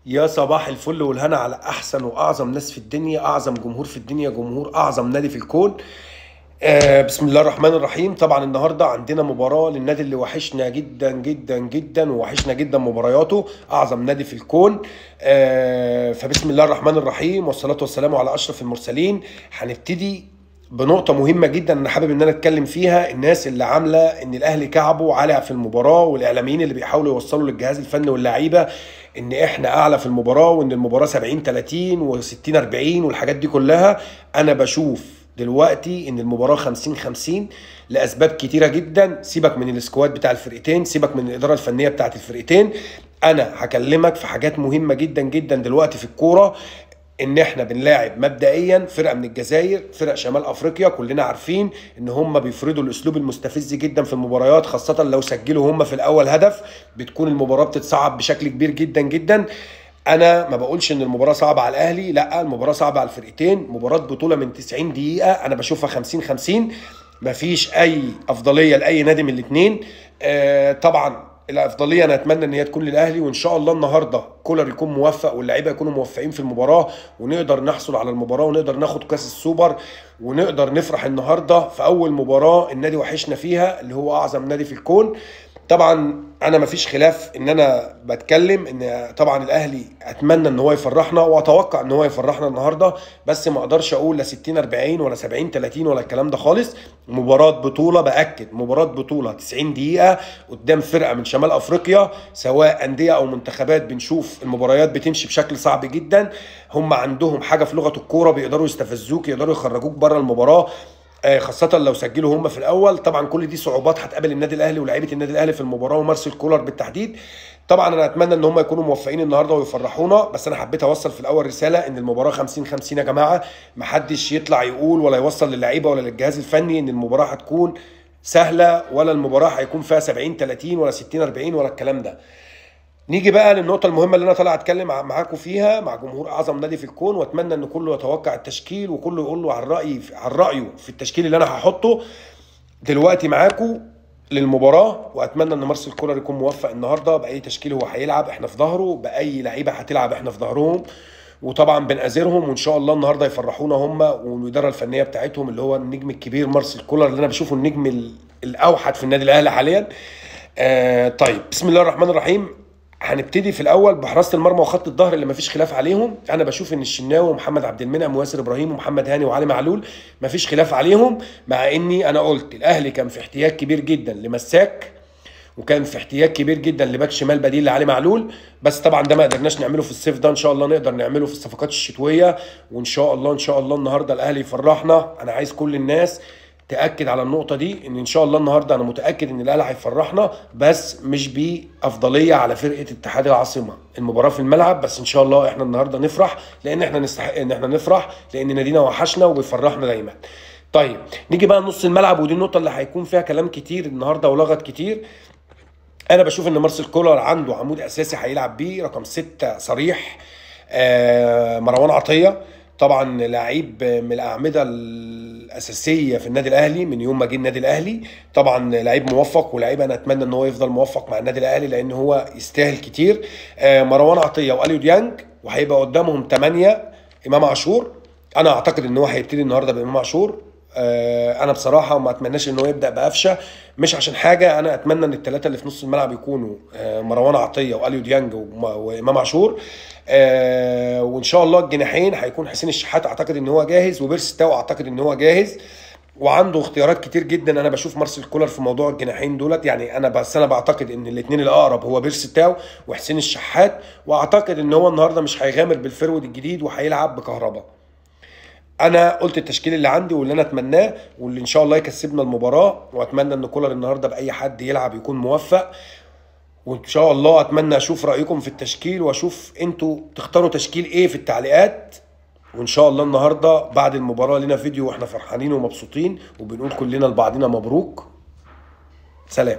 يا صباح الفل والهنا على احسن واعظم ناس في الدنيا، اعظم جمهور في الدنيا، جمهور اعظم نادي في الكون. بسم الله الرحمن الرحيم. طبعا النهارده عندنا مباراه للنادي اللي وحشنا جدا جدا جدا، ووحشنا جدا مبارياته، اعظم نادي في الكون. فبسم الله الرحمن الرحيم والصلاه والسلام على اشرف المرسلين. هنبتدي بنقطة مهمة جدا أنا حابب إن أنا أتكلم فيها. الناس اللي عاملة إن الأهلي كعبه عالي في المباراة، والإعلاميين اللي بيحاولوا يوصلوا للجهاز الفني واللعيبة إن إحنا أعلى في المباراة، وإن المباراة 70-30 و60-40 والحاجات دي كلها. أنا بشوف دلوقتي إن المباراة 50-50 لأسباب كتيرة جدا. سيبك من السكواد بتاع الفرقتين، سيبك من الإدارة الفنية بتاعت الفرقتين. أنا هكلمك في حاجات مهمة جدا جدا دلوقتي في الكورة. ان احنا بنلاعب مبدئيا فرقه من الجزائر، فرق شمال افريقيا، كلنا عارفين ان هم بيفرضوا الاسلوب المستفز جدا في المباريات، خاصه لو سجلوا هم في الاول هدف بتكون المباراه بتتصعب بشكل كبير جدا جدا. انا ما بقولش ان المباراه صعبه على الاهلي، لا، المباراه صعبه على الفرقتين. مباراه بطوله من 90 دقيقه انا بشوفها 50-50، مفيش اي افضليه لاي نادي من الاثنين. طبعا الافضليه انا اتمنى ان هي تكون للاهلي، وان شاء الله النهارده كولر يكون موفق واللعيبه يكونوا موفقين في المباراه، ونقدر نحصل على المباراه، ونقدر ناخد كاس السوبر، ونقدر نفرح النهارده في اول مباراه النادي وحشنا فيها، اللي هو اعظم نادي في الكون. طبعا انا مفيش خلاف ان انا بتكلم ان طبعا الاهلي اتمنى ان هو يفرحنا، واتوقع ان هو يفرحنا النهارده، بس ما اقدرش اقول لا 60-40 ولا 70-30 ولا الكلام ده خالص. مباراه بطوله، باكد مباراه بطوله 90 دقيقه قدام فرقه من شمال افريقيا، سواء انديه او منتخبات. بنشوف المباريات بتمشي بشكل صعب جدا. هم عندهم حاجه في لغه الكوره، بيقدروا يستفزوك، يقدروا يخرجوك بره المباراه، خاصة لو سجلوا هم في الأول. طبعا كل دي صعوبات هتقابل النادي الأهلي ولاعيبة النادي الأهلي في المباراة، ومارسيل كولر بالتحديد. طبعا أنا أتمنى إن هم يكونوا موفقين النهاردة ويفرحونا، بس أنا حبيت أوصل في الأول رسالة إن المباراة 50-50 يا جماعة. محدش يطلع يقول ولا يوصل للعيبة ولا للجهاز الفني إن المباراة هتكون سهلة، ولا المباراة هيكون فيها 70-30 ولا 60-40 ولا الكلام ده. نيجي بقى للنقطة المهمة اللي أنا طالع أتكلم معاكم فيها، مع جمهور أعظم نادي في الكون، وأتمنى إن كله يتوقع التشكيل، وكله يقول له عن رأيه في التشكيل اللي أنا هحطه دلوقتي معاكم للمباراة. وأتمنى إن مارسيل كولر يكون موفق النهاردة بأي تشكيل هو هيلعب، إحنا في ظهره، بأي لعيبة هتلعب إحنا في ظهرهم، وطبعا بنأزرهم، وإن شاء الله النهاردة يفرحونا هم والإدارة الفنية بتاعتهم، اللي هو النجم الكبير مارسيل كولر، اللي أنا بشوفه النجم الأوحد في النادي الأهلي حاليا. طيب، بسم الله الرحمن الرحيم. هنبتدي في الاول بحراسه المرمى وخط الظهر اللي مفيش خلاف عليهم. انا بشوف ان الشناوي ومحمد عبد المنعم وياسر ابراهيم ومحمد هاني وعلي معلول مفيش خلاف عليهم، مع اني انا قلت الاهلي كان في احتياج كبير جدا لمساك، وكان في احتياج كبير جدا لباك شمال بديل لعلي معلول. بس طبعا ده ما قدرناش نعمله في الصيف ده، ان شاء الله نقدر نعمله في الصفقات الشتويه. وان شاء الله ان شاء الله النهارده الاهلي يفرحنا. انا عايز كل الناس تاكد على النقطه دي، ان شاء الله النهارده انا متاكد ان الاهلي هيفرحنا، بس مش بافضليه على فرقه اتحاد العاصمه. المباراه في الملعب، بس ان شاء الله احنا النهارده نفرح، لان احنا نستحق ان احنا نفرح، لان نادينا وحشنا وبيفرحنا دايما. طيب، نيجي بقى نص الملعب، ودي النقطه اللي هيكون فيها كلام كتير النهارده ولغط كتير. انا بشوف ان مارسيل كولر عنده عمود اساسي هيلعب بيه، رقم 6 صريح، مروان عطيه. طبعا لعيب من الاعمده الاساسيه في النادي الاهلي من يوم ما جه النادي الاهلي. طبعا لعيب موفق، ولعيب انا اتمنى ان هو يفضل موفق مع النادي الاهلي، لان هو يستاهل كتير. مروان عطيه واليو ديانج، وهيبقى قدامهم 8 امام عاشور. انا اعتقد ان هو هيبتدي النهارده بامام عاشور. انا بصراحه ما اتمناش ان هو يبدا بقفشه، مش عشان حاجه، انا اتمنى ان الثلاثه اللي في نص الملعب يكونوا مروان عطيه واليو ديانج وامام عاشور. وان شاء الله الجناحين هيكون حسين الشحات، اعتقد ان هو جاهز، وبيرس تاو اعتقد ان هو جاهز، وعنده اختيارات كتير جدا. انا بشوف مارسيل كولر في موضوع الجناحين دولت، يعني انا بعتقد ان الاثنين الاقرب هو بيرس تاو وحسين الشحات، واعتقد ان هو النهارده مش هيغامر بالفرود الجديد وهيلعب بكهرباء. انا قلت التشكيل اللي عندي واللي انا اتمناه واللي ان شاء الله يكسبنا المباراه، واتمنى ان كولر النهارده باي حد يلعب يكون موفق. وان شاء الله اتمنى اشوف رايكم في التشكيل، واشوف انتوا تختاروا تشكيل ايه في التعليقات. وان شاء الله النهارده بعد المباراه لنا فيديو واحنا فرحانين ومبسوطين، وبنقول كلنا لبعضنا مبروك. سلام.